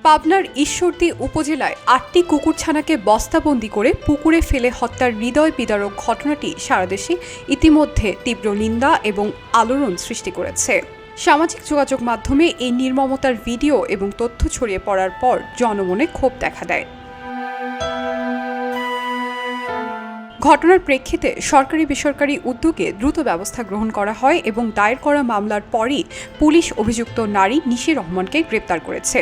পাবনার ঈশ্বরদী উপজেলায় ৮টি কুকুরছানাকে বস্তাবন্দি করে পুকুরে ফেলে হত্যার হৃদয় বিদারক ঘটনাটি সারা দেশে ইতিমধ্যে তীব্র নিন্দা এবং আলোড়ন সৃষ্টি করেছে। সামাজিক যোগাযোগ মাধ্যমে এই নির্মমতার ভিডিও এবং তথ্য ছড়িয়ে পড়ার পর জনমনে ক্ষোভ দেখা দেয়। ঘটনার প্রেক্ষিতে সরকারি বেসরকারি উদ্যোগে দ্রুত ব্যবস্থা গ্রহণ করা হয় এবং দায়ের করা মামলার পরই পুলিশ অভিযুক্ত নারী নিশি রহমানকে গ্রেপ্তার করেছে।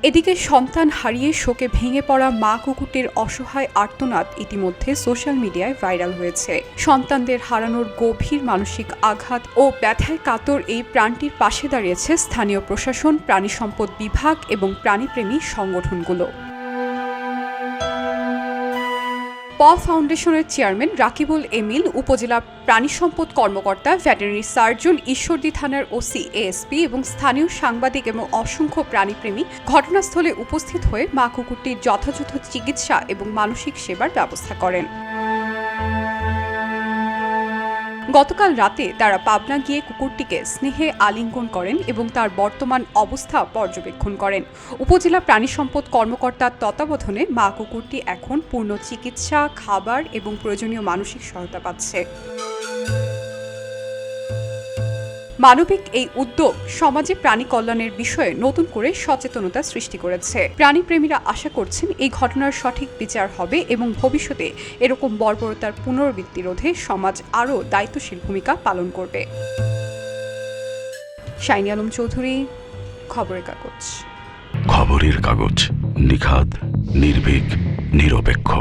এদিকে সন্তান হারিয়ে শোকে ভেঙে পড়া মা কুকুরটির অসহায় আর্তনাদ ইতিমধ্যে সোশ্যাল মিডিয়ায় ভাইরাল হয়েছে। সন্তানদের হারানোর গভীর মানসিক আঘাত ও ব্যথায় কাতর এই প্রাণটির পাশে দাঁড়িয়েছে স্থানীয় প্রশাসন, প্রাণী সম্পদ বিভাগ এবং প্রাণীপ্রেমী সংগঠনগুলো। ফাউন্ডেশনের চেয়ারম্যান রাকিবুল এমিল, উপজেলা প্রাণী সম্পদ কর্মকর্তা, ভেটেরিনারি সার্জন, ঈশ্বরদী থানার ওসি, এএসপি এবং স্থানীয় সাংবাদিক এবং অসংখ্য প্রাণীপ্রেমী ঘটনাস্থলে উপস্থিত হয়ে মা কুকুরটির যথাযথ চিকিৎসা এবং মানসিক সেবার ব্যবস্থা করেন। গতকাল রাতে তারা পাবনা গিয়ে কুকুরটিকে স্নেহে আলিঙ্গন করেন এবং তার বর্তমান অবস্থা পর্যবেক্ষণ করেন। উপজেলা প্রাণী সম্পদ কর্মকর্তার তত্ত্বাবধানে মা কুকুরটি এখন পূর্ণ চিকিৎসা, খাবার এবং প্রয়োজনীয় মানসিক সহায়তা পাচ্ছে। মানবিক এই উদ্যোগ সমাজে প্রাণী কল্যাণের বিষয়ে নতুন করে সচেতনতা সৃষ্টি করেছে। প্রাণীপ্রেমীরা আশা করছেন এই ঘটনার সঠিক বিচার হবে এবং ভবিষ্যতে এরকম বর্বরতার পুনরাবৃত্তি রোধে সমাজ আরও দায়িত্বশীল ভূমিকা পালন করবে। শাইনি আলম চৌধুরী, খবরের কাগজ। খবরের কাগজ, নিখাদ, নির্ভীক, নিরপেক্ষ।